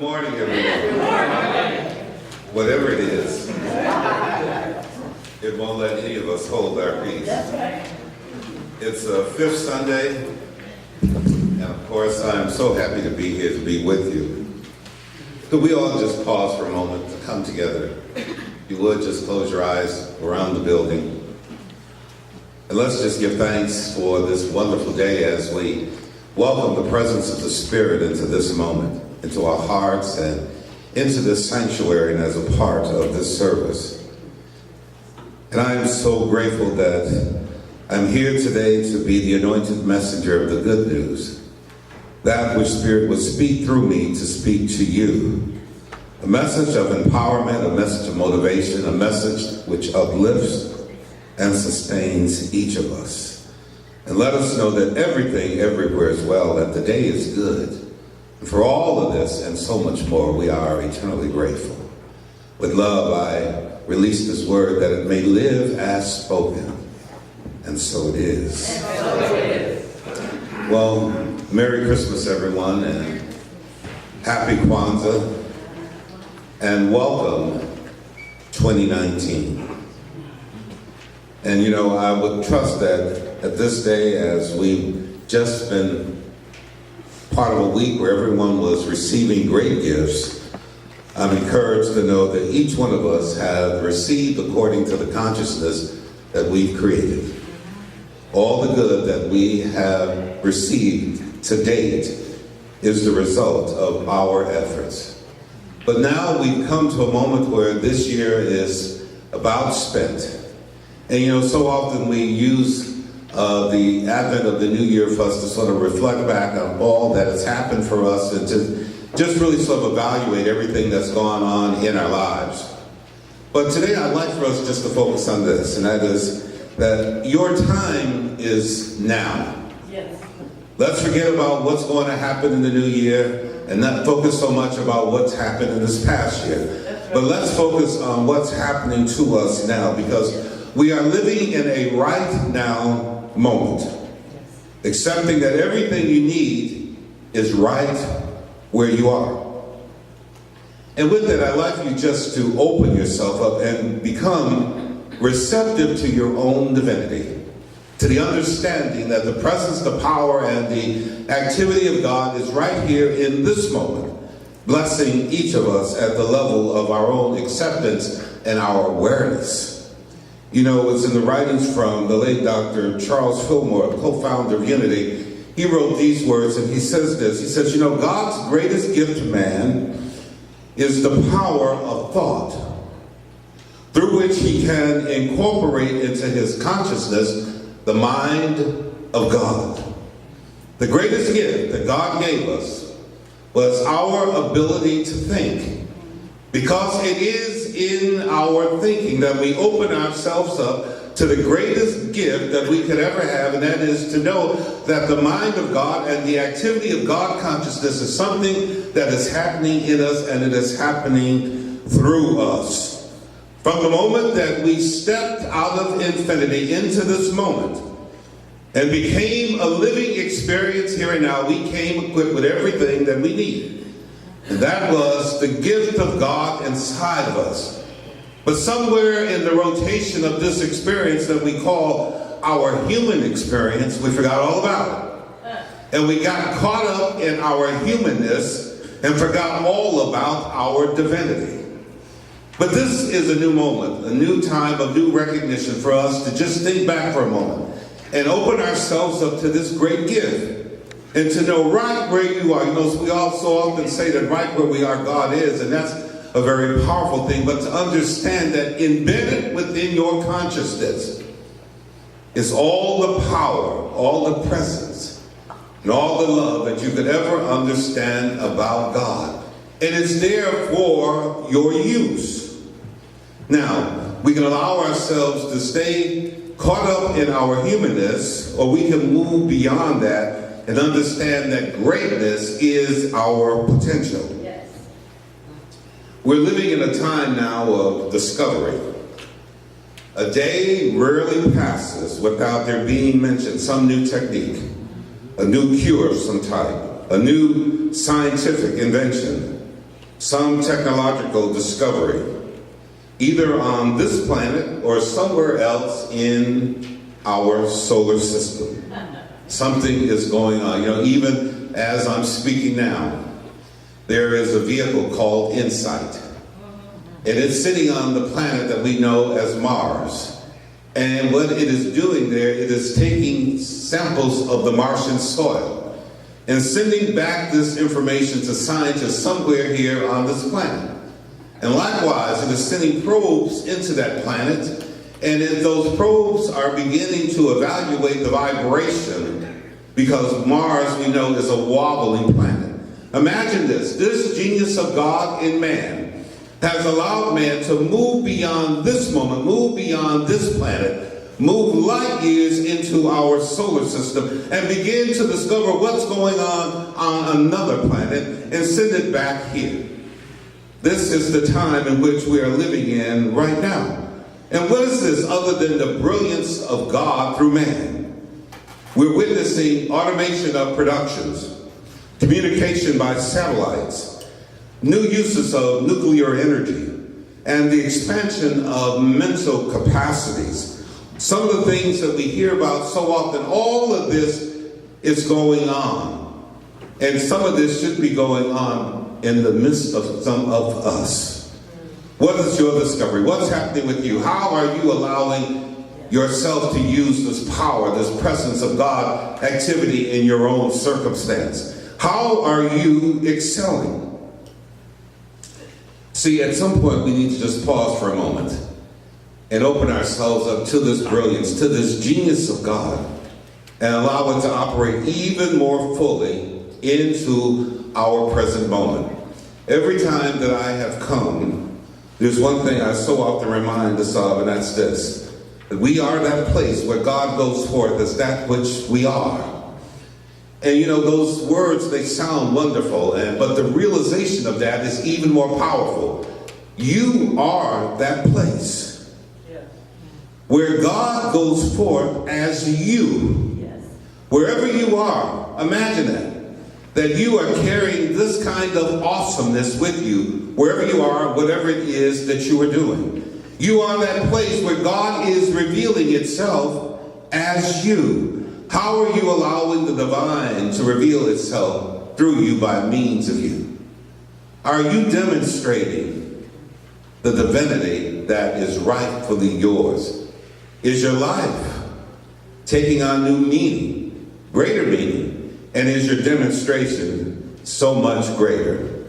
morning, everyone. Good morning. Whatever it is, it won't let any of us hold our peace. It's a fifth Sunday, and of course, I'm so happy to be here to be with you. Could we all just pause for a moment to come together? If you would, just close your eyes around the building. And let's just give thanks for this wonderful day as we welcome the presence of the Spirit into this moment, into our hearts and into this sanctuary and as a part of this service. And I am so grateful that I'm here today to be the anointed messenger of the good news, that which Spirit would speak through me to speak to you. A message of empowerment, a message of motivation, a message which uplifts and sustains each of us. And let us know that everything, everywhere is well, that the day is good. And for all of this and so much more, we are eternally grateful. With love, I release this word that it may live as spoken. And so it is. And so it is. Well, Merry Christmas, everyone, and Happy Kwanzaa, and welcome 2019. And you know, I would trust that at this day, as we've just been part of a week where everyone was receiving great gifts, I'm encouraged to know that each one of us have received according to the consciousness that we've created. All the good that we have received to date is the result of our efforts. But now we've come to a moment where this year is about spent. And you know, so often we use the advent of the new year for us to sort of reflect back on all that has happened for us and to just really sort of evaluate everything that's gone on in our lives. But today I'd like for us just to focus on this, and that is that your time is now. Yes. Let's forget about what's going to happen in the new year and not focus so much about what's happened in this past year. Right. But let's focus on what's happening to us now, because we are living in a right now moment, accepting that everything you need is right where you are. And with that, I'd like you just to open yourself up and become receptive to your own divinity, to the understanding that the presence, the power, and the activity of God is right here in this moment, blessing each of us at the level of our own acceptance and our awareness. You know, it's in the writings from the late Dr. Charles Fillmore, co-founder of Unity. He wrote these words, and he says this. He says, you know, God's greatest gift to man is the power of thought, through which he can incorporate into his consciousness the mind of God. The greatest gift that God gave us was our ability to think, because it is in our thinking that we open ourselves up to the greatest gift that we could ever have, and that is to know that the mind of God and the activity of God consciousness is something that is happening in us, and it is happening through us. From the moment that we stepped out of infinity into this moment and became a living experience here and now, we came equipped with everything that we needed. And that was the gift of God inside of us. But somewhere in the rotation of this experience that we call our human experience, we forgot all about it. And we got caught up in our humanness and forgot all about our divinity. But this is a new moment, a new time of new recognition for us to just think back for a moment and open ourselves up to this great gift. And to know right where you are. You know, we all so often say that right where we are, God is, and that's a very powerful thing. But to understand that embedded within your consciousness is all the power, all the presence, and all the love that you could ever understand about God. And it's there for your use. Now, we can allow ourselves to stay caught up in our humanness, or we can move beyond that and understand that greatness is our potential. Yes. We're living in a time now of discovery. A day rarely passes without there being mentioned some new technique, a new cure of some type, a new scientific invention, some technological discovery, either on this planet or somewhere else in our solar system. Something is going on. Even as I'm speaking now, there is a vehicle called InSight. And it's sitting on the planet that we know as Mars. And what it is doing there, it is taking samples of the Martian soil and sending back this information to scientists somewhere here on this planet. And likewise, it is sending probes into that planet, and then those probes are beginning to evaluate the vibration, because Mars, we know, is a wobbling planet. Imagine this genius of God in man has allowed man to move beyond this moment, move beyond this planet, move light years into our solar system, and begin to discover what's going on another planet and send it back here. This is the time in which we are living in right now. And what is this other than the brilliance of God through man? We're witnessing automation of productions, communication by satellites, new uses of nuclear energy, and the expansion of mental capacities. Some of the things that we hear about so often, all of this is going on. And some of this should be going on in the midst of some of us. What is your discovery? What's happening with you? How are you allowing yourself to use this power, this presence of God activity in your own circumstance? How are you excelling? See, at some point we need to just pause for a moment and open ourselves up to this brilliance, to this genius of God, and allow it to operate even more fully into our present moment. Every time that I have come, there's one thing I so often remind us of, and that's this: that we are that place where God goes forth as that which we are. And those words, they sound wonderful, but the realization of that is even more powerful. You are that place where God goes forth as you. Yes. Wherever you are, imagine that you are carrying this kind of awesomeness with you, wherever you are, whatever it is that you are doing. You are that place where God is revealing itself as you. How are you allowing the divine to reveal itself through you by means of you? Are you demonstrating the divinity that is rightfully yours? Is your life taking on new meaning, greater meaning, and is your demonstration so much greater?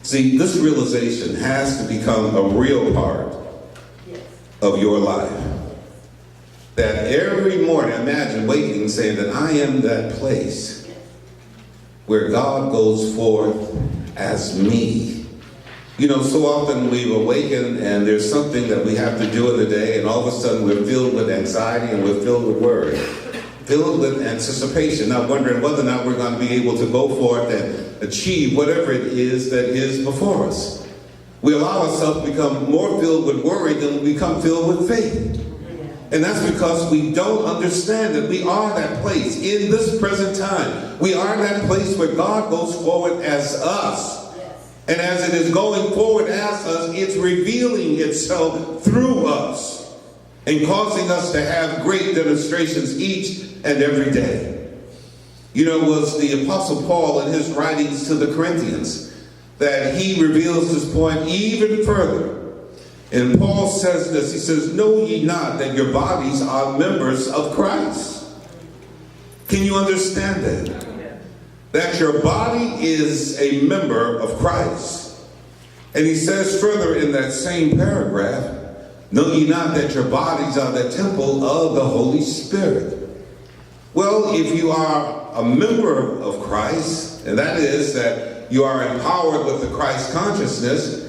See, this realization has to become a real part of your life. That every morning, imagine waking saying that I am that place where God goes forth as me. So often we've awakened and there's something that we have to do in the day, and all of a sudden we're filled with anxiety and we're filled with worry, filled with anticipation, not wondering whether or not we're going to be able to go forth and achieve whatever it is that is before us. We allow ourselves to become more filled with worry than we become filled with faith. And that's because we don't understand that we are that place in this present time. We are that place where God goes forward as us. And as it is going forward as us, it's revealing itself through us and causing us to have great demonstrations each and every day. It was the Apostle Paul in his writings to the Corinthians that he reveals this point even further. And Paul says this, he says, "Know ye not that your bodies are members of Christ?" Can you understand that? That your body is a member of Christ. And he says further in that same paragraph, "Know ye not that your bodies are the temple of the Holy Spirit?" Well, if you are a member of Christ, and that is that you are empowered with the Christ consciousness,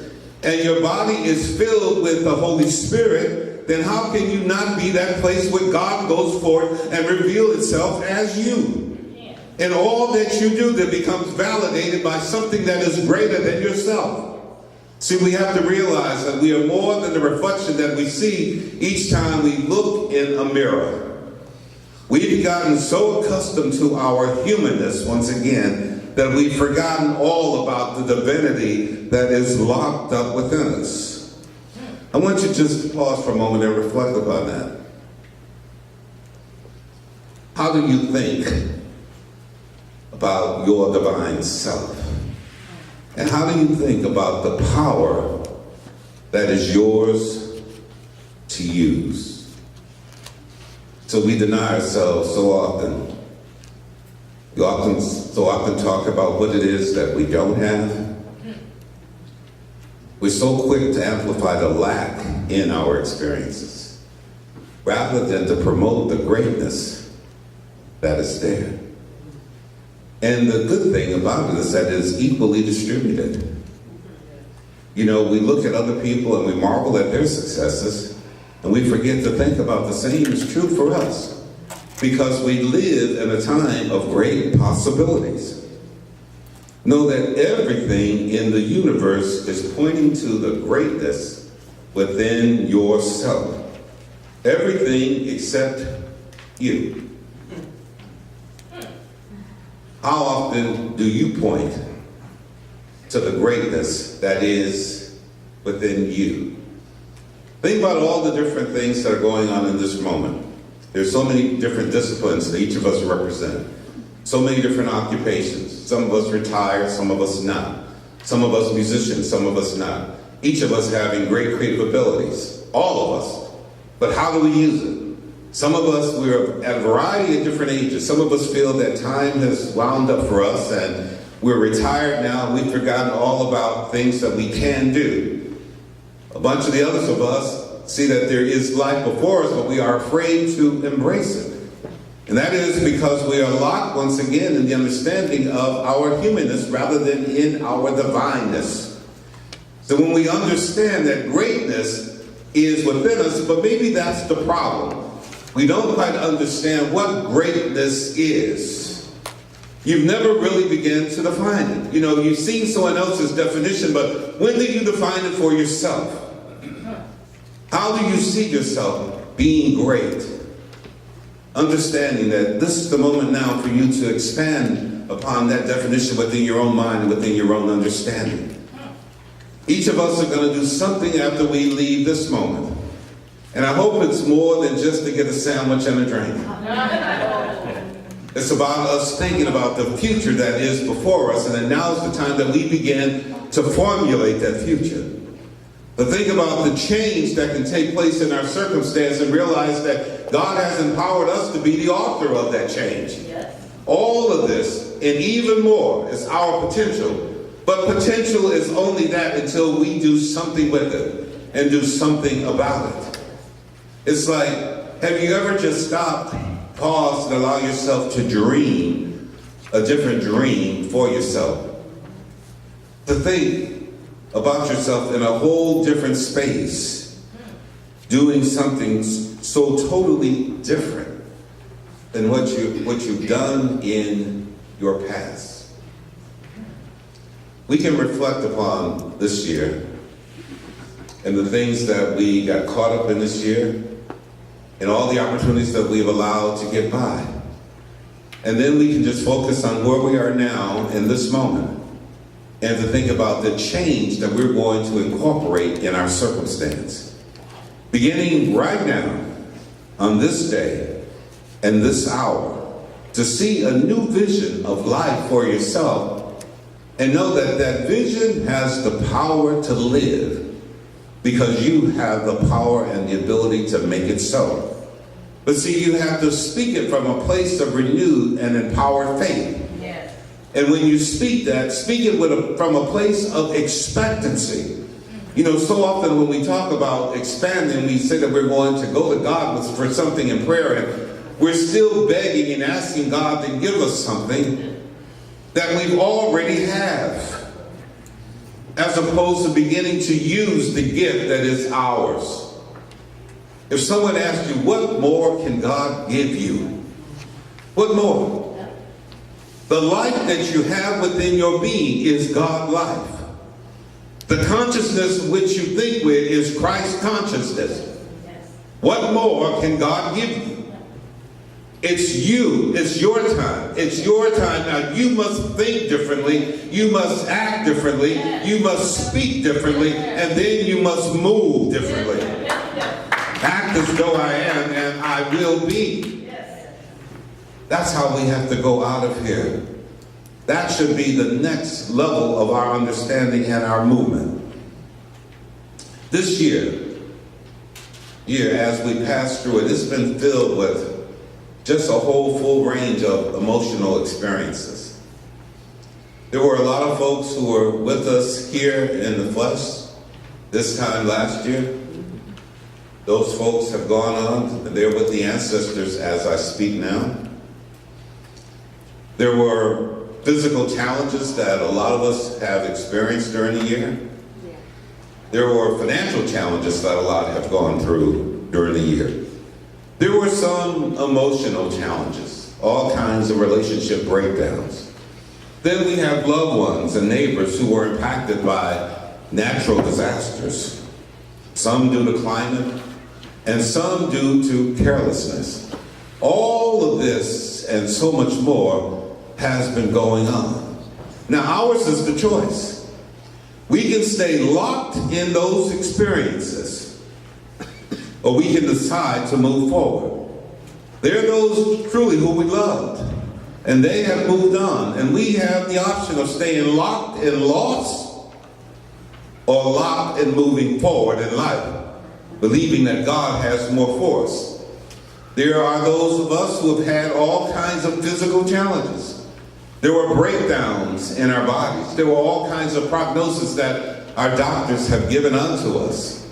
and your body is filled with the Holy Spirit, then how can you not be that place where God goes forth and reveal itself as you? And all that you do that becomes validated by something that is greater than yourself. See, we have to realize that we are more than the reflection that we see each time we look in a mirror. We've gotten so accustomed to our humanness once again that we've forgotten all about the divinity that is locked up within us. I want you just to pause for a moment and reflect upon that. How do you think about your divine self? And how do you think about the power that is yours to use? So we deny ourselves so often. We so often talk about what it is that we don't have. We're so quick to amplify the lack in our experiences, rather than to promote the greatness that is there. And the good thing about it is that it is equally distributed. You know, we look at other people and we marvel at their successes, and we forget to think about the same is true for us. Because we live in a time of great possibilities. Know that everything in the universe is pointing to the greatness within yourself. Everything except you. How often do you point to the greatness that is within you? Think about all the different things that are going on in this moment. There's so many different disciplines that each of us represent. So many different occupations. Some of us retired, some of us not. Some of us musicians, some of us not. Each of us having great creative abilities. All of us. But how do we use it? Some of us, we're at a variety of different ages. Some of us feel that time has wound up for us and we're retired now. We've forgotten all about things that we can do. A bunch of the others of us see that there is life before us, but we are afraid to embrace it. And that is because we are locked once again in the understanding of our humanness rather than in our divineness. So when we understand that greatness is within us, but maybe that's the problem. We don't quite understand what greatness is. You've never really begun to define it. You know, you've seen someone else's definition, but when did you define it for yourself? How do you see yourself being great? Understanding that this is the moment now for you to expand upon that definition within your own mind and within your own understanding. Each of us are going to do something after we leave this moment. And I hope it's more than just to get a sandwich and a drink. It's about us thinking about the future that is before us, and then now's the time that we begin to formulate that future. To think about the change that can take place in our circumstance and realize that God has empowered us to be the author of that change. Yes. All of this and even more is our potential. But potential is only that until we do something with it and do something about it. It's like, have you ever just stopped, paused, and allow yourself to dream a different dream for yourself? To think about yourself in a whole different space, doing something so totally different than what you've done in your past. We can reflect upon this year and the things that we got caught up in this year and all the opportunities that we've allowed to get by. And then we can just focus on where we are now in this moment, and to think about the change that we're going to incorporate in our circumstance. Beginning right now, on this day and this hour, to see a new vision of life for yourself and know that that vision has the power to live because you have the power and the ability to make it so. But see, you have to speak it from a place of renewed and empowered faith. And when you speak that, speak it from a place of expectancy. You know, so often when we talk about expanding, we say that we're going to go to God for something in prayer, and we're still begging and asking God to give us something that we already have, as opposed to beginning to use the gift that is ours. If someone asks you, what more can God give you? What more? The life that you have within your being is God life. The consciousness which you think with is Christ consciousness. What more can God give you? It's you. It's your time. It's your time. Now you must think differently. You must act differently. You must speak differently. And then you must move differently. Act as though I am and I will be. That's how we have to go out of here. That should be the next level of our understanding and our movement. This year as we pass through it, it's been filled with just a whole full range of emotional experiences. There were a lot of folks who were with us here in the flesh this time last year. Those folks have gone on. They're with the ancestors as I speak now. There were physical challenges that a lot of us have experienced during the year. There were financial challenges that a lot have gone through during the year. There were some emotional challenges, all kinds of relationship breakdowns. Then we have loved ones and neighbors who were impacted by natural disasters, some due to climate, and some due to carelessness. All of this and so much more has been going on. Now ours is the choice. We can stay locked in those experiences, or we can decide to move forward. There are those truly who we loved, and they have moved on, and we have the option of staying locked in loss or locked in moving forward in life, believing that God has more for us. There are those of us who have had all kinds of physical challenges. There were breakdowns in our bodies. There were all kinds of prognosis that our doctors have given unto us.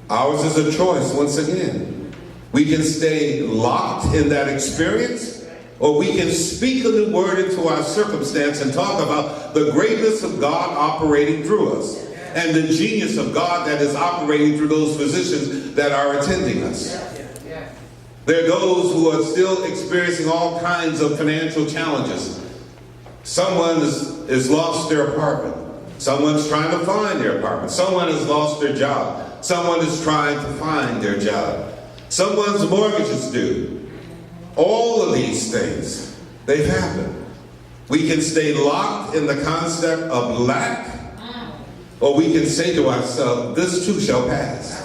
Ours is a choice once again. We can stay locked in that experience, or we can speak a new word into our circumstance and talk about the greatness of God operating through us and the genius of God that is operating through those physicians that are attending us. There are those who are still experiencing all kinds of financial challenges. Someone has lost their apartment. Someone's trying to find their apartment. Someone has lost their job. Someone is trying to find their job. Someone's mortgage is due. All of these things, they've happened. We can stay locked in the concept of lack, or we can say to ourselves, this too shall pass.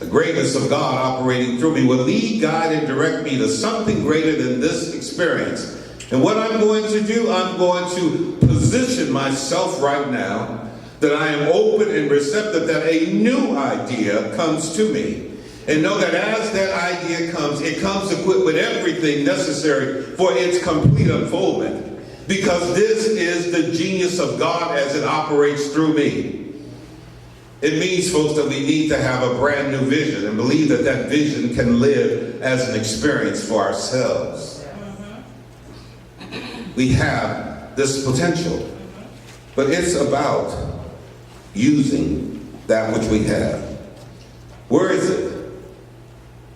The greatness of God operating through me will lead, guide, and direct me to something greater than this experience. And what I'm going to do, I'm going to position myself right now that I am open and receptive that a new idea comes to me. And know that as that idea comes, it comes equipped with everything necessary for its complete unfoldment. Because this is the genius of God as it operates through me. It means, folks, that we need to have a brand new vision and believe that that vision can live as an experience for ourselves. We have this potential, but it's about using that which we have. Where is it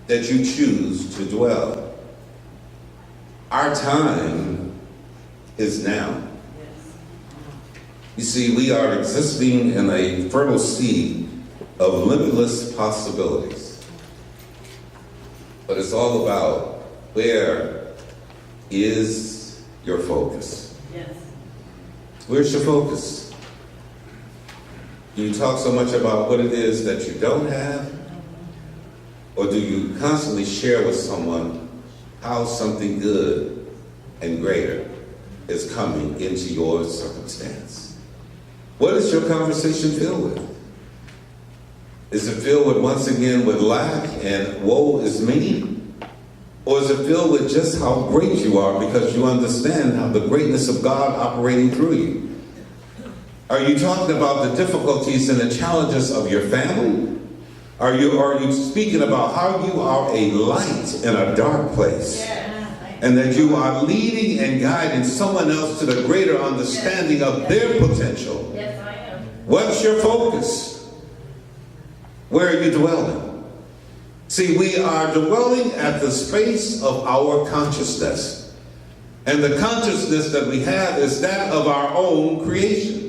that you choose to dwell? Our time is now. You see, we are existing in a fertile seed of limitless possibilities. But it's all about where is your focus? Yes. Where's your focus? Do you talk so much about what it is that you don't have? Or do you constantly share with someone how something good and greater is coming into your circumstance? What is your conversation filled with? Is it filled with, once again, with lack and woe is me? Or is it filled with just how great you are because you understand how the greatness of God operating through you? Are you talking about the difficulties and the challenges of your family? Are you speaking about how you are a light in a dark place? And that you are leading and guiding someone else to the greater understanding of their potential? Yes, I am. What's your focus? Where are you dwelling? See, we are dwelling at the space of our consciousness. And the consciousness that we have is that of our own creation.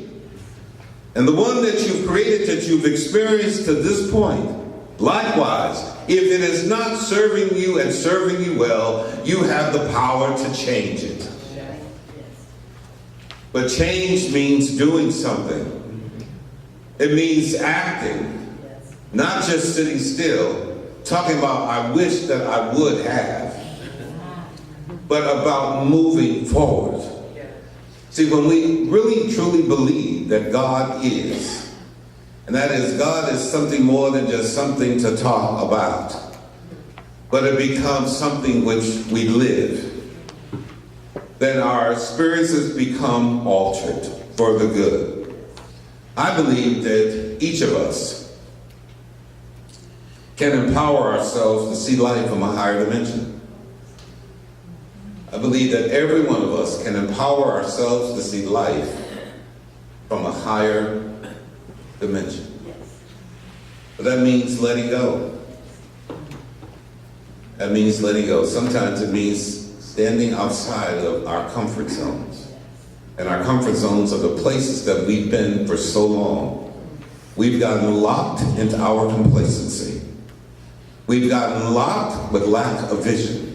And the one that you've created, that you've experienced to this point, Likewise, if it is not serving you and serving you well, you have the power to change it. But change means doing something. It means acting, not just sitting still, talking about I wish that I would have, but about moving forward. See, when we really truly believe that God is, and that is, God is something more than just something to talk about, but it becomes something which we live, then our experiences become altered for the good. I believe that each of us can empower ourselves to see life from a higher dimension. I believe that every one of us can empower ourselves to see life from a higher dimension. But that means letting go. That means letting go. Sometimes it means standing outside of our comfort zones. And our comfort zones are the places that we've been for so long. We've gotten locked into our complacency. We've gotten locked with lack of vision.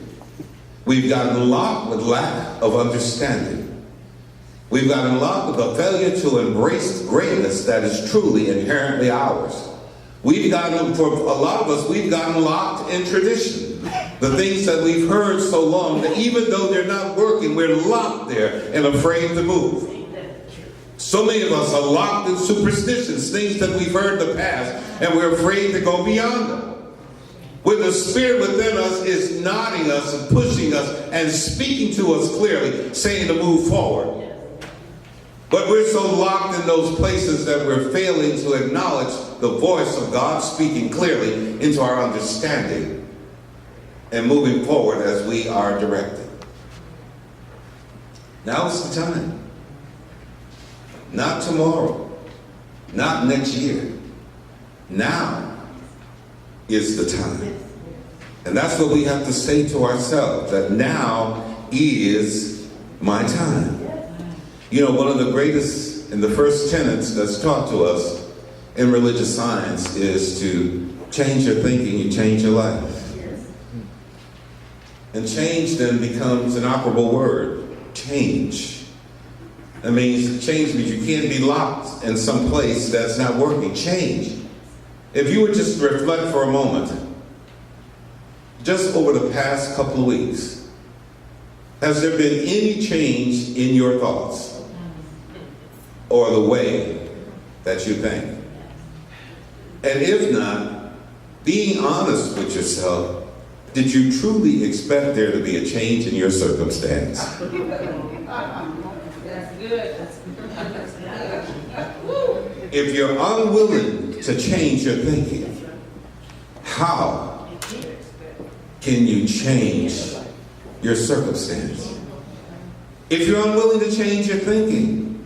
We've gotten locked with lack of understanding. We've gotten locked with a failure to embrace greatness that is truly inherently ours. We've gotten, for a lot of us, we've gotten locked in tradition. The things that we've heard so long that even though they're not working, we're locked there and afraid to move. So many of us are locked in superstitions, things that we've heard in the past, and we're afraid to go beyond them. When the Spirit within us is nodding us and pushing us and speaking to us clearly, saying to move forward. But we're so locked in those places that we're failing to acknowledge the voice of God speaking clearly into our understanding and moving forward as we are directed. Now is the time. Not tomorrow. Not next year. Now is the time. And that's what we have to say to ourselves, that now is my time. You know, one of the greatest and the first tenets that's taught to us in religious science is to change your thinking, you change your life. And change then becomes an operable word. Change. That means change means you can't be locked in some place that's not working. Change. If you would just reflect for a moment, just over the past couple of weeks, has there been any change in your thoughts or the way that you think? And if not, being honest with yourself, did you truly expect there to be a change in your circumstance? That's good. If you're unwilling to change your thinking, how can you change your circumstance? If you're unwilling to change your thinking,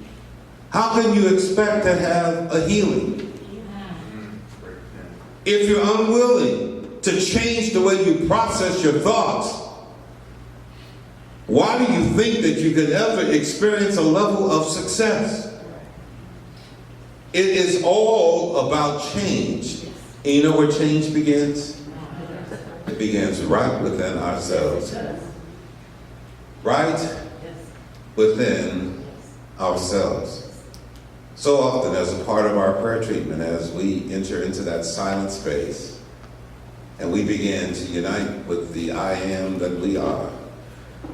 how can you expect to have a healing? If you're unwilling to change the way you process your thoughts, why do you think that you could ever experience a level of success? It is all about change. And you know where change begins? It begins right within ourselves. Right within ourselves. So often as a part of our prayer treatment, as we enter into that silent space and we begin to unite with the I am that we are,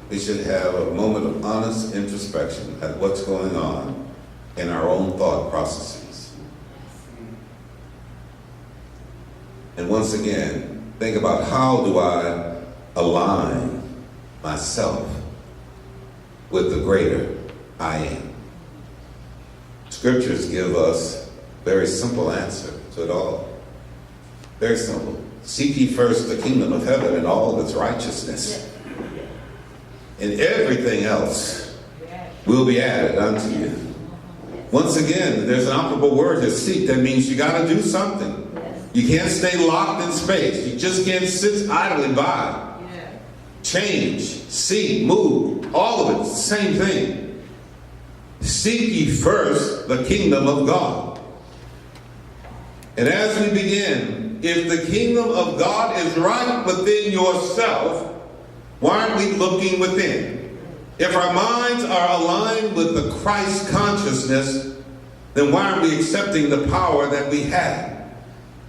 we should have a moment of honest introspection at what's going on in our own thought processes. And once again, think about, how do I align myself with the greater I am? Scriptures give us a very simple answer to it all. Very simple. Seek ye first the kingdom of heaven and all of its righteousness, and everything else will be added unto you. Once again, there's an operable word to seek. That means you got to do something. You can't stay locked in space. You just can't sit idly by. Change, seek, move, all of it, same thing. Seek ye first the kingdom of God. And as we begin if the kingdom of God is right within yourself, why aren't we looking within? If our minds are aligned with the Christ consciousness, then why aren't we accepting the power that we have?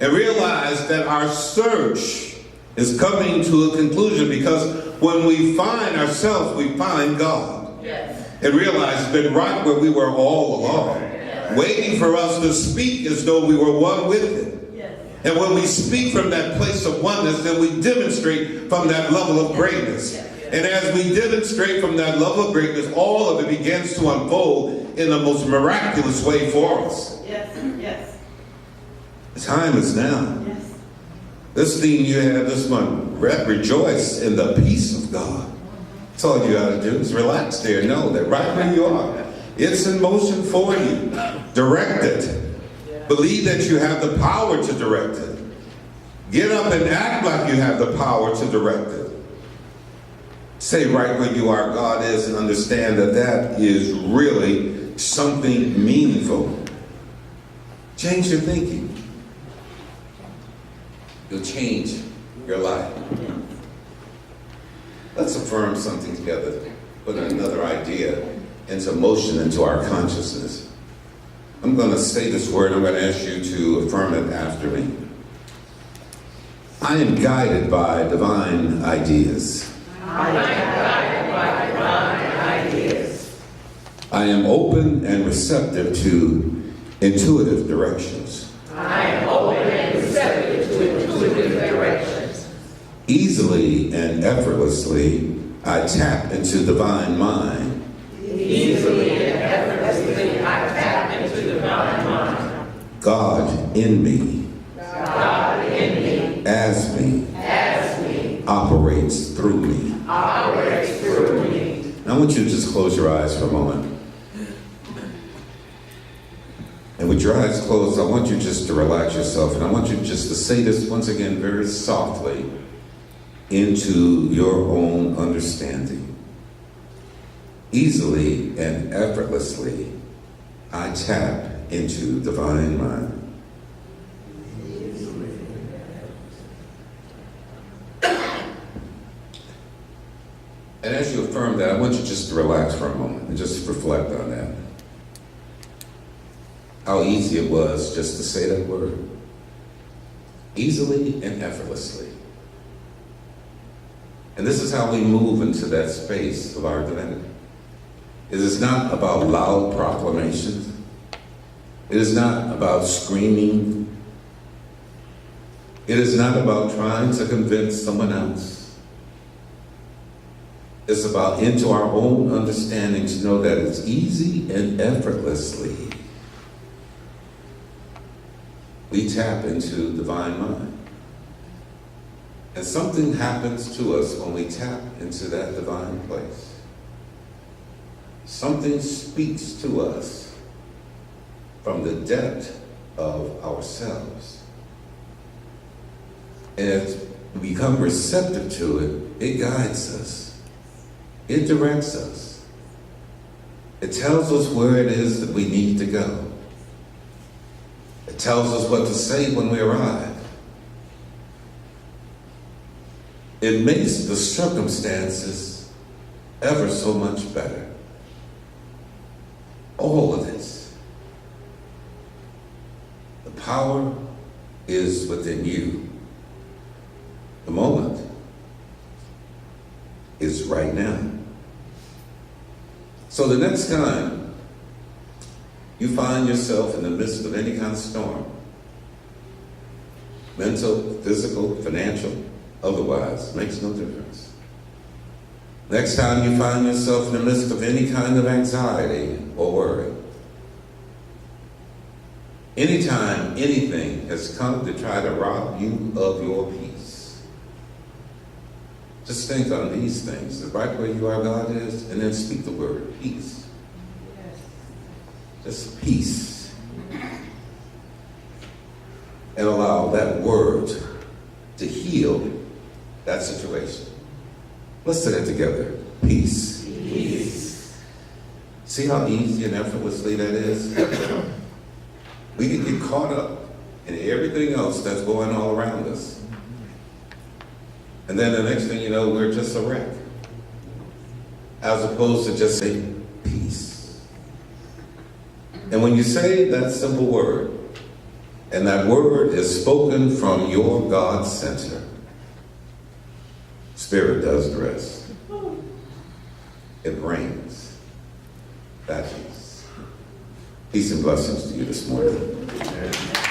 And realize that our search is coming to a conclusion, because when we find ourselves, we find God. Yes. And realize it's been right where we were all along. Yes. Waiting for us to speak as though we were one with it. Yes. And when we speak from that place of oneness, then we demonstrate from that level of greatness. Yes. And as we demonstrate from that level of greatness, all of it begins to unfold in the most miraculous way for us. Yes. Yes. The time is now. Yes. This theme you had this month, rejoice in the peace of God. That's all you got to do is relax there. Know that right where you are, it's in motion for you. Direct it. Believe that you have the power to direct it. Get up and act like you have the power to direct it. Say right where you are, God is, and understand that that is really something meaningful. Change your thinking. You'll change your life. Let's affirm something together. Put another idea into motion, into our consciousness. I'm going to say this word. I'm going to ask you to affirm it after me. I am guided by divine ideas. I am guided by divine ideas. I am open and receptive to intuitive directions. I am open and receptive to intuitive directions. Easily and effortlessly, I tap into divine mind. Easily and effortlessly, I tap into divine mind. God in me. God in me. As me. As me. Operates through me. Operates through me. Now I want you to just close your eyes for a moment. And with your eyes closed, I want you just to relax yourself, and I want you just to say this once again very softly into your own understanding. Easily and effortlessly, I tap into divine mind. And as you affirm that, I want you just to relax for a moment and just reflect on that. How easy it was just to say that word. Easily and effortlessly. And this is how we move into that space of our divinity. It is not about loud proclamations. It is not about screaming. It is not about trying to convince someone else. It's about into our own understanding to know that it's easy and effortlessly we tap into divine mind. And something happens to us when we tap into that divine place. Something speaks to us from the depth of ourselves. And as we become receptive to it, it guides us. It directs us. It tells us where it is that we need to go. It tells us what to say when we arrive. It makes the circumstances ever so much better. All of this. The power is within you. The moment is right now. So the next time you find yourself in the midst of any kind of storm, mental, physical, financial, otherwise, makes no difference. Next time you find yourself in the midst of any kind of anxiety or worry, anytime anything has come to try to rob you of your peace, just think on these things. Right where you are, God is, and then speak the word, peace. Just peace. And allow that word to heal that situation. Let's say that together. Peace. Peace. See how easy and effortlessly that is? We can get caught up and everything else that's going all around us. And then the next thing you know, we're just a wreck. As opposed to just saying peace. And when you say that simple word, and that word is spoken from your God center, Spirit does the rest. It brings that peace. Peace and blessings to you this morning.